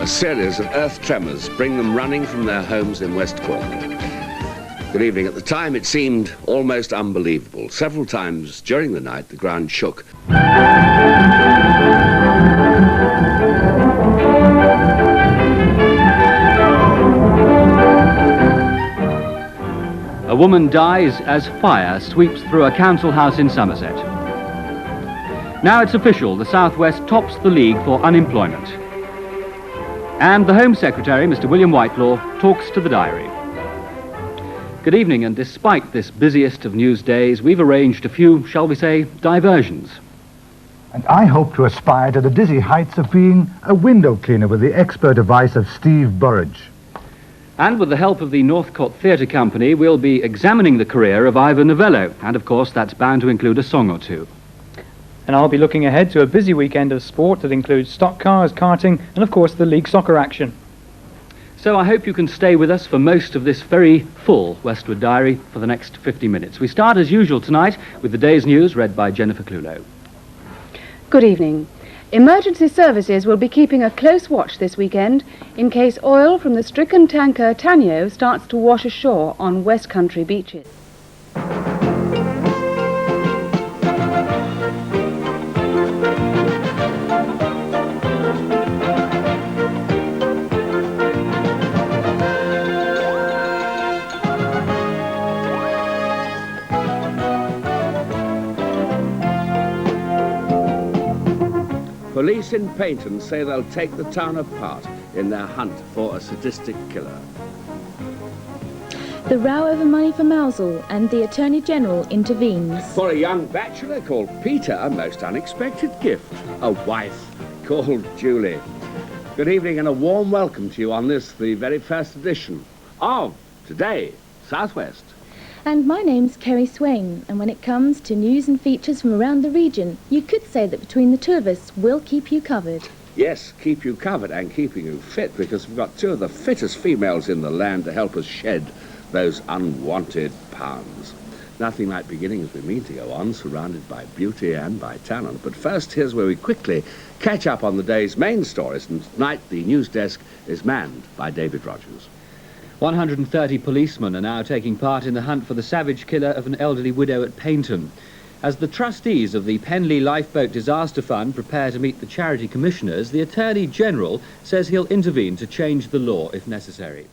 A series of earth tremors bring them running from their homes in Westward. Good evening. At the time, it seemed almost unbelievable. Several times during the night, the ground shook. A woman dies as fire sweeps through a council house in Somerset. Now it's official, the South West tops the league for unemployment. And the Home Secretary, Mr. William Whitelaw, talks to the Diary. Good evening, and despite this busiest of news days, we've arranged a few, shall we say, diversions. And I hope to aspire to the dizzy heights of being a window cleaner with the expert advice of Steve Burridge. And with the help of the Northcote Theatre Company, we'll be examining the career of Ivor Novello, and of course that's bound to include a song or two. And I'll be looking ahead to a busy weekend of sport that includes stock cars, karting, and of course the league soccer action. So I hope you can stay with us for most of this very full Westward Diary for the next 50 minutes. We start as usual tonight with the day's news read by Jennifer Clulow. Good evening. Emergency services will be keeping a close watch this weekend in case oil from the stricken tanker Tanyo starts to wash ashore on West Country beaches. Police in Paynton say they'll take the town apart in their hunt for a sadistic killer. The row over money for Mousel and the Attorney General intervenes. For a young bachelor called Peter, a most unexpected gift. A wife called Julie. Good evening and a warm welcome to you on this, the very first edition of Today, South West. And my name's Kerry Swain, and when it comes to news and features from around the region, you could say that between the two of us, we'll keep you covered. Yes, keep you covered and keeping you fit, because we've got two of the fittest females in the land to help us shed those unwanted pounds. Nothing like beginning as we mean to go on, surrounded by beauty and by talent. But first, here's where we quickly catch up on the day's main stories, and tonight the news desk is manned by David Rogers. 130 policemen are now taking part in the hunt for the savage killer of an elderly widow at Paynton. As the trustees of the Penley Lifeboat Disaster Fund prepare to meet the charity commissioners, the Attorney General says he'll intervene to change the law if necessary.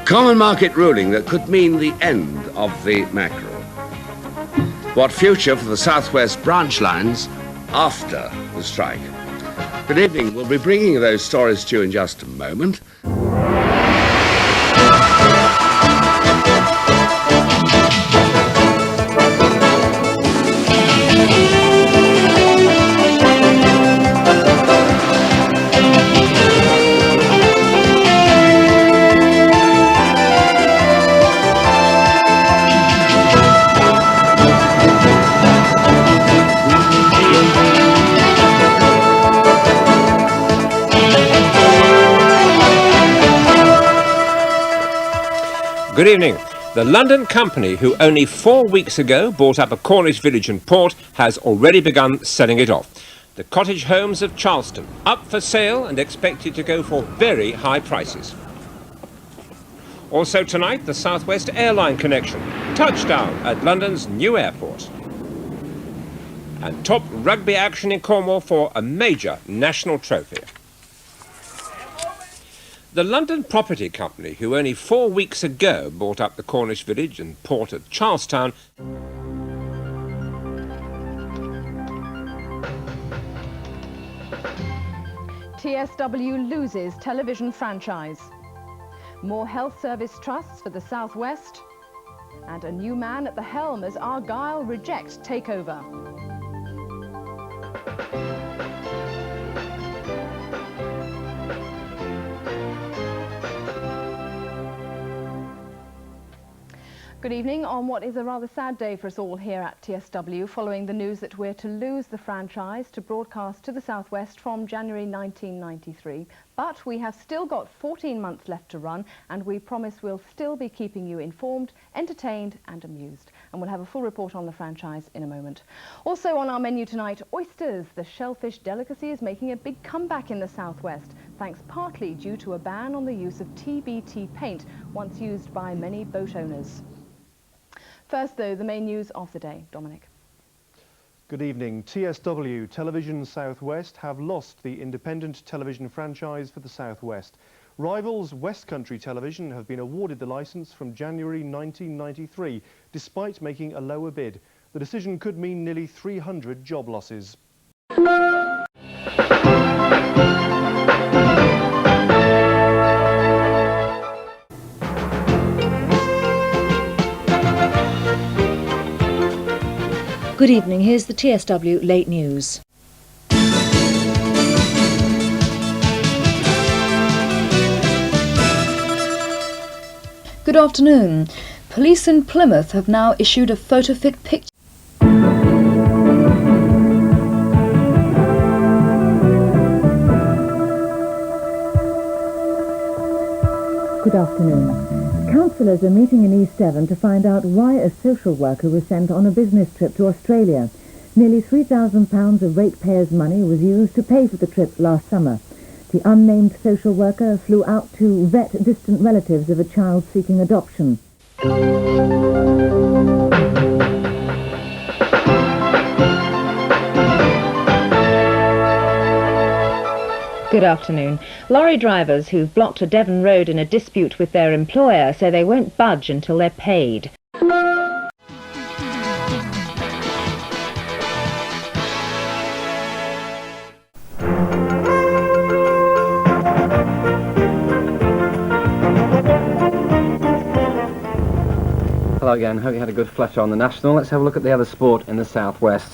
Common market ruling that could mean the end of the mackerel. What future for the South West branch lines after the strike? Good evening. We'll be bringing you those stories to you in just a moment. Good evening. The London company, who only 4 weeks ago bought up a Cornish village and port, has already begun selling it off. The cottage homes of Charleston, up for sale and expected to go for very high prices. Also tonight, the South West airline connection, touchdown at London's new airport. And top rugby action in Cornwall for a major national trophy. The London property company, who only 4 weeks ago bought up the Cornish village and port at Charlestown, TSW loses television franchise. More health service trusts for the South West. And a new man at the helm as Argyll reject takeover. Good evening on what is a rather sad day for us all here at TSW, following the news that we're to lose the franchise to broadcast to the South West from January 1993. But we have still got 14 months left to run, and we promise we'll still be keeping you informed, entertained and amused. And we'll have a full report on the franchise in a moment. Also on our menu tonight, oysters. The shellfish delicacy is making a big comeback in the South West, thanks partly due to a ban on the use of TBT paint, once used by many boat owners. First, though, the main news of the day. Dominic. Good evening. TSW Television South West have lost the independent television franchise for the South West. Rivals West Country Television have been awarded the licence from January 1993, despite making a lower bid. The decision could mean nearly 300 job losses. Good evening, here's the TSW Late News. Good afternoon. Police in Plymouth have now issued a photo-fit picture. Good afternoon. Councillors are meeting in East Devon to find out why a social worker was sent on a business trip to Australia. Nearly £3,000 of ratepayers' money was used to pay for the trip last summer. The unnamed social worker flew out to vet distant relatives of a child seeking adoption. Good afternoon. Lorry drivers who've blocked a Devon road in a dispute with their employer say they won't budge until they're paid. Hello again, hope you had a good flutter on the National. Let's have a look at the other sport in the South West.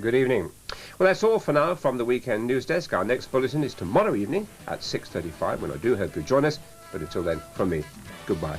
Good evening. Well, that's all for now from the Weekend News Desk. Our next bulletin is tomorrow evening at 6:35, when I do hope you'll join us. But until then, from me, goodbye.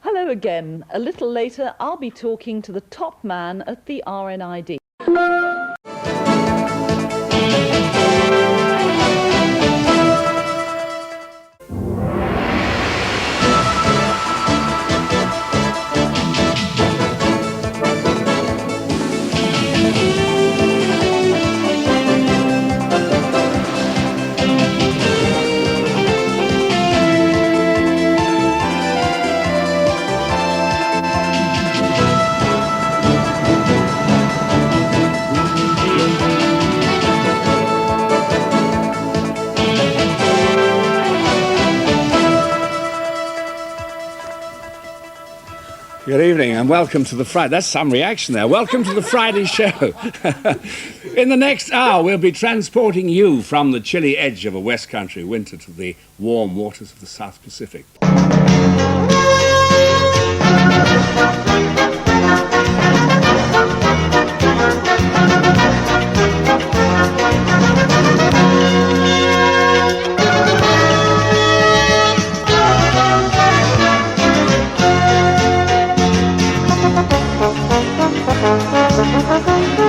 Hello again. A little later, I'll be talking to the top man at the RNID. Good evening and welcome to the Friday. That's some reaction there. Welcome to the Friday show. In the next hour, we'll be transporting you from the chilly edge of a West Country winter to the warm waters of the South Pacific. Thank you.